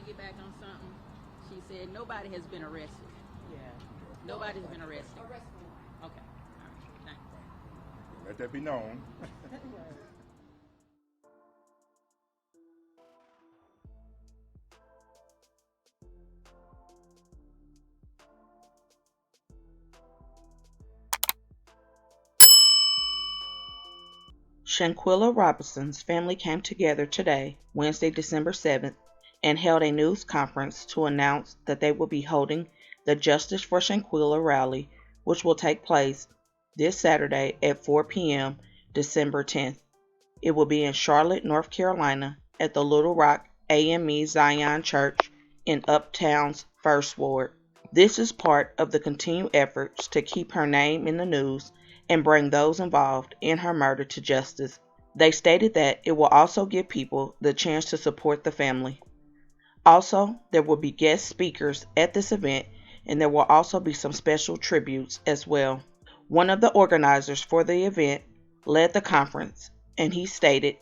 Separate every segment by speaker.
Speaker 1: piggyback on something. She said nobody has been arrested.
Speaker 2: Yeah.
Speaker 1: Nobody's been arrested. Okay. All right. Thanks.
Speaker 3: Let that be known.
Speaker 2: Shanquella Robinson's family came together today, Wednesday, December 7th, and held a news conference to announce that they will be holding the Justice for Shanquella rally, which will take place this Saturday at 4 p.m., December 10th. It will be in Charlotte, North Carolina, at the Little Rock AME Zion Church in Uptown's First Ward. This is part of the continued efforts to keep her name in the news and bring those involved in her murder to justice. They stated that it will also give people the chance to support the family. Also, there will be guest speakers at this event, and there will also be some special tributes as well. One of the organizers for the event led the conference, and he stated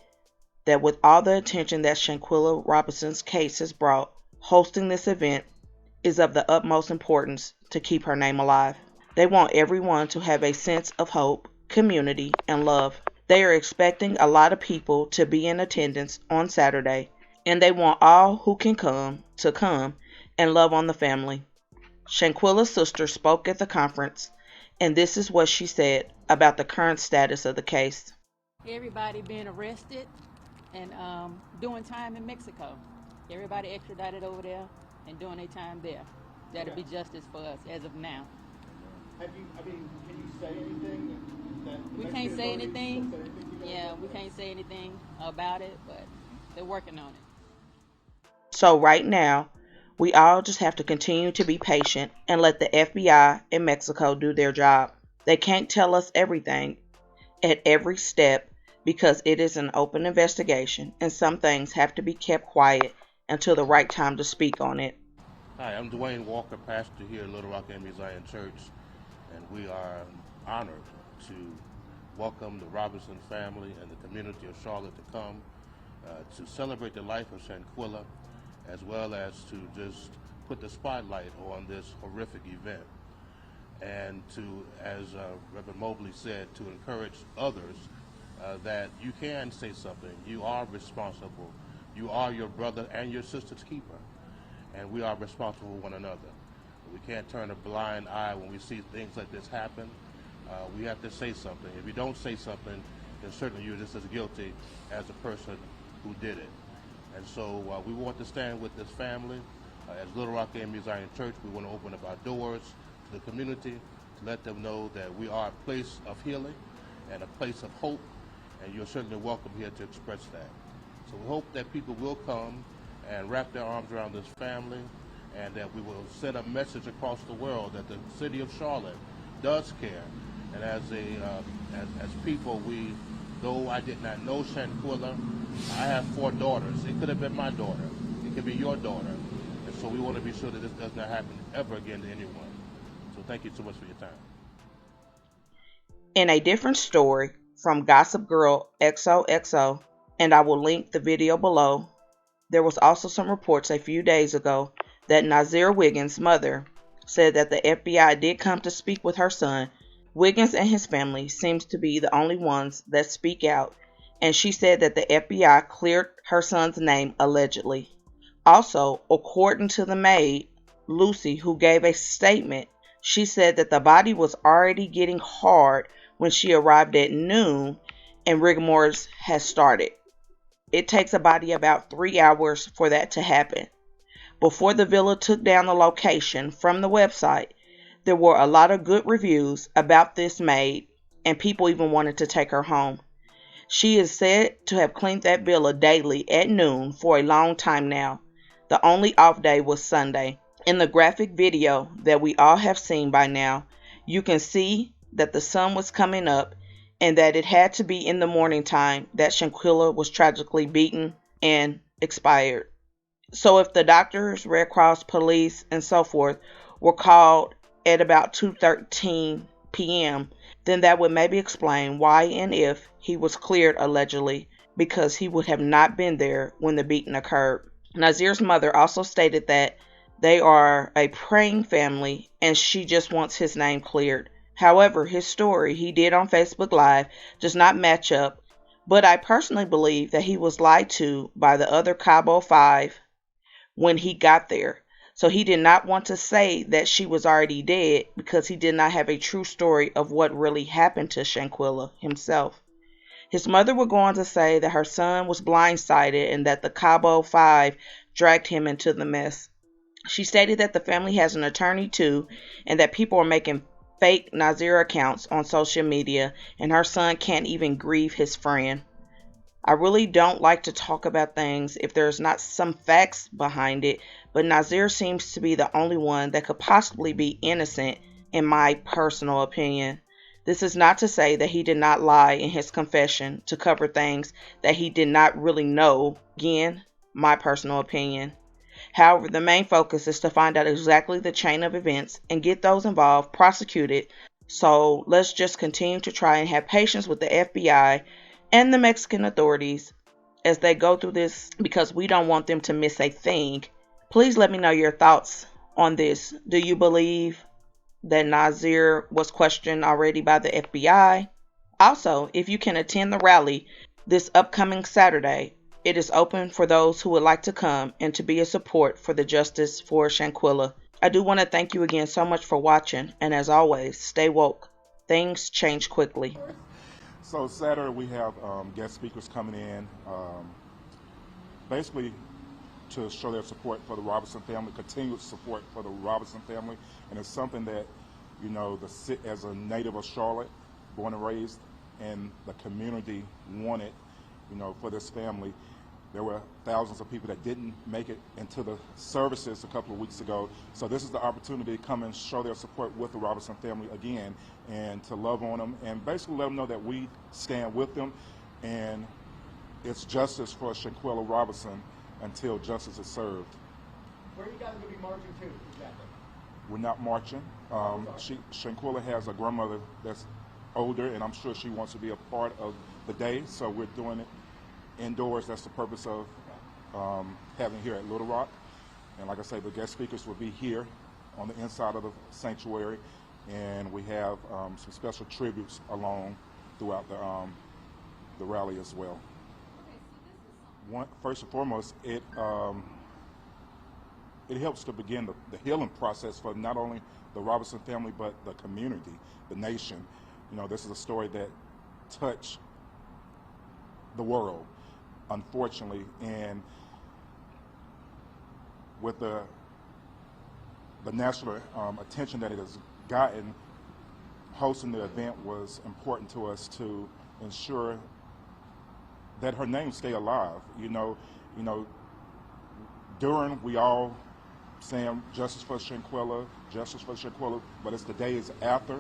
Speaker 2: that with all the attention that Shanquella Robinson's case has brought, hosting this event is of the utmost importance to keep her name alive. They want everyone to have a sense of hope, community, and love. They are expecting a lot of people to be in attendance on Saturday, and they want all who can come to come and love on the family. Shanquella's sister spoke at the conference, and this is what she said about the current status of the case.
Speaker 1: Everybody being arrested and doing time in Mexico. Everybody extradited over there and doing their time there. That'll be justice for us as of now.
Speaker 3: Can you say anything?
Speaker 1: We can't say anything. Yeah, we can't say anything about it, but they're working on it.
Speaker 2: So right now, we all just have to continue to be patient and let the FBI in Mexico do their job. They can't tell us everything at every step because it is an open investigation and some things have to be kept quiet until the right time to speak on it.
Speaker 4: Hi, I'm Dwayne Walker, pastor here at Little Rock AME Zion Church, and we are honored to welcome the Robinson family and the community of Charlotte to come to celebrate the life of Shanquella, as well as to just put the spotlight on this horrific event, and to, as Reverend Mobley said, to encourage others that you can say something. You are responsible. You are your brother and your sister's keeper, and we are responsible for one another. We can't turn a blind eye when we see things like this happen. We have to say something. If you don't say something, then certainly you're just as guilty as the person who did it. And so we want to stand with this family. As Little Rock AME Zion Church, we want to open up our doors to the community to let them know that we are a place of healing and a place of hope, and you're certainly welcome here to express that. So we hope that people will come and wrap their arms around this family, and that we will send a message across the world that the city of Charlotte does care. And as people, though I did not know Shanquella, I have 4 daughters. It could have been my daughter. It could be your daughter. And so we want to be sure that this does not happen ever again to anyone. So thank you so much for your time.
Speaker 2: In a different story from GossipGirl XOXO, and I will link the video below, there was also some reports a few days ago that Nazeer Wiggins' mother said that the FBI did come to speak with her son. Wiggins and his family seems to be the only ones that speak out, and she said that the FBI cleared her son's name allegedly. Also, according to the maid, Lucy, who gave a statement, she said that the body was already getting hard when she arrived at noon and rigor mortis has started. It takes a body about 3 hours for that to happen. Before the villa took down the location from the website, there were a lot of good reviews about this maid, and people even wanted to take her home. She is said to have cleaned that villa daily at noon for a long time now. The only off day was Sunday. In the graphic video that we all have seen by now, you can see that the sun was coming up and that it had to be in the morning time that Shanquella was tragically beaten and expired. So if the doctors, Red Cross, police, and so forth were called at about 2:13 p.m., then that would maybe explain why and if he was cleared allegedly, because he would have not been there when the beating occurred. Nazeer's mother also stated that they are a praying family and she just wants his name cleared. However, his story he did on Facebook Live does not match up, but I personally believe that he was lied to by the other Cabo 5 when he got there. So he did not want to say that she was already dead because he did not have a true story of what really happened to Shanquella himself. His mother would go on to say that her son was blindsided and that the Cabo 5 dragged him into the mess. She stated that the family has an attorney too, and that people are making fake Nazeer accounts on social media, and her son can't even grieve his friend. I really don't like to talk about things if there's not some facts behind it, but Nazeer seems to be the only one that could possibly be innocent, in my personal opinion. This is not to say that he did not lie in his confession to cover things that he did not really know. Again, my personal opinion. However, the main focus is to find out exactly the chain of events and get those involved prosecuted. So let's just continue to try and have patience with the FBI and the Mexican authorities as they go through this, because we don't want them to miss a thing. Please let me know your thoughts on this. Do you believe that Nazeer was questioned already by the FBI? Also, if you can attend the rally this upcoming Saturday, it is open for those who would like to come and to be a support for the justice for Shanquella. I do want to thank you again so much for watching, and as always, stay woke. Things change quickly.
Speaker 3: So Saturday we have guest speakers coming in, basically to show their support for the Robinson family, continued support for the Robinson family, and it's something that, you know, as a native of Charlotte, born and raised, and the community wanted, you know, for this family. There were thousands of people that didn't make it into the services a couple of weeks ago. So this is the opportunity to come and show their support with the Robinson family again, and to love on them and basically let them know that we stand with them, and it's justice for Shanquella Robinson until justice is served.
Speaker 5: Where are you guys going to be marching to exactly?
Speaker 3: We're not marching. Shanquella has a grandmother that's older, and I'm sure she wants to be a part of the day, so we're doing it indoors. That's the purpose of having here at Little Rock. And like I say, the guest speakers will be here on the inside of the sanctuary, and we have some special tributes along throughout the rally as well. First and foremost, it helps to begin the healing process for not only the Robinson family but the community, the nation. You know, this is a story that touched the world, unfortunately, and with the national attention that it has gotten, hosting the event was important to us to ensure that her name stay alive. You know, during we all saying justice for Shanquella, but it's the days after,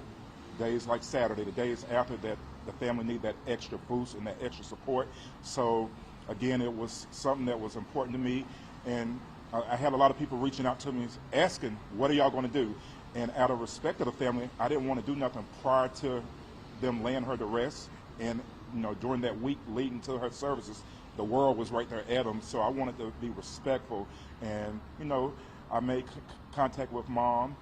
Speaker 3: days like Saturday, the days after that the family need that extra boost and that extra support. So again, it was something that was important to me, and I had a lot of people reaching out to me asking, what are y'all going to do? And out of respect of the family, I didn't want to do nothing prior to them laying her to rest. And you know, during that week leading to her services, the world was right there at them, so I wanted to be respectful. And you know, I made contact with Mom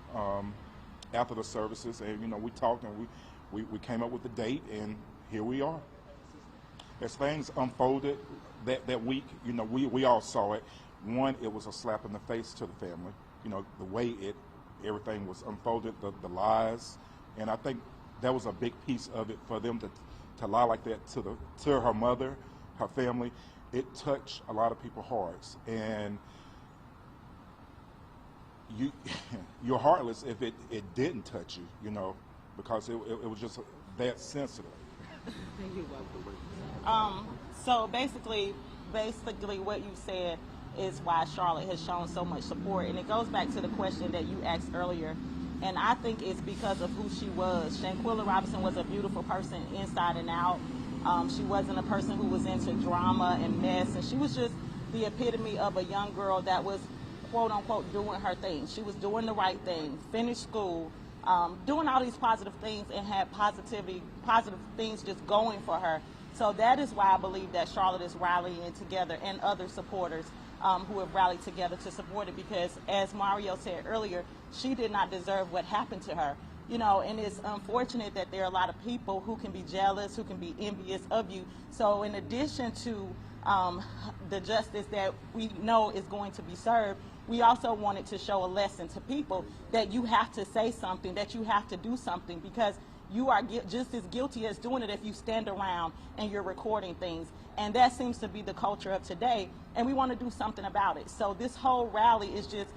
Speaker 3: after the services, and you know, we talked and we came up with the date, and here we are. As things unfolded that week, you know, we all saw it. One, it was a slap in the face to the family. You know, the way everything was unfolded, the lies, and I think that was a big piece of it for them to lie like that to her mother, her family. It touched a lot of people's hearts, and you're heartless if it didn't touch you, you know, because it was just that sensitive.
Speaker 6: So basically what you said is why Charlotte has shown so much support, and it goes back to the question that you asked earlier, and I think it's because of who she was. Shanquella Robinson was a beautiful person inside and out. She wasn't a person who was into drama and mess, and she was just the epitome of a young girl that was, quote unquote, doing her thing. She was doing the right thing, finished school, doing all these positive things, and had positive things just going for her. So that is why I believe that Charlotte is rallying together, and other supporters. who have rallied together to support it, because as Mario said earlier, she did not deserve what happened to her. You know, and it's unfortunate that there are a lot of people who can be jealous, who can be envious of you. So in addition to the justice that we know is going to be served, we also wanted to show a lesson to people that you have to say something, that you have to do something, because you are just as guilty as doing it if you stand around and you're recording things. And that seems to be the culture of today, and we want to do something about it. So this whole rally is just,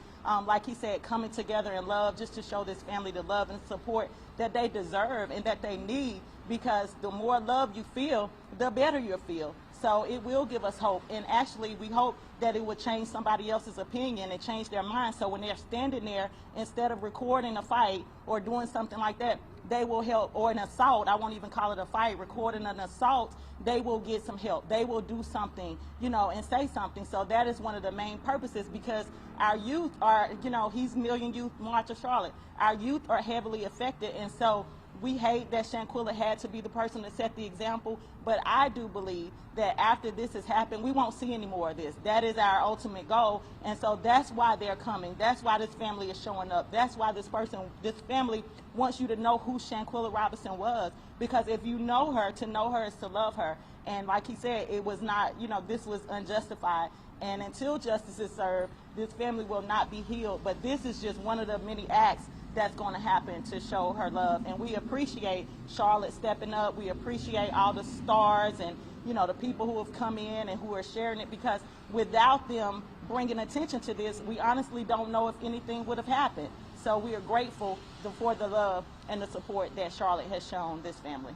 Speaker 6: like he said, coming together in love, just to show this family the love and support that they deserve and that they need, because the more love you feel, the better you'll feel. So it will give us hope, and actually we hope that it will change somebody else's opinion and change their mind, so when they're standing there, instead of recording a fight or doing something like that, they will help, or an assault, I won't even call it a fight, recording an assault, they will get some help. They will do something, you know, and say something. So that is one of the main purposes, because our youth are, you know, he's Million Youth March of Charlotte. Our youth are heavily affected, and so we hate that Shanquella had to be the person to set the example, but I do believe that after this has happened, we won't see any more of this. That is our ultimate goal, and so that's why they're coming. That's why this family is showing up. That's why this family wants you to know who Shanquella Robinson was, because if you know her, to know her is to love her. And like he said, it was not, you know, this was unjustified. And until justice is served, this family will not be healed. But this is just one of the many acts that's going to happen to show her love. And we appreciate Charlotte stepping up. We appreciate all the stars and, you know, the people who have come in and who are sharing it, because without them bringing attention to this, we honestly don't know if anything would have happened. So we are grateful for the love and the support that Charlotte has shown this family.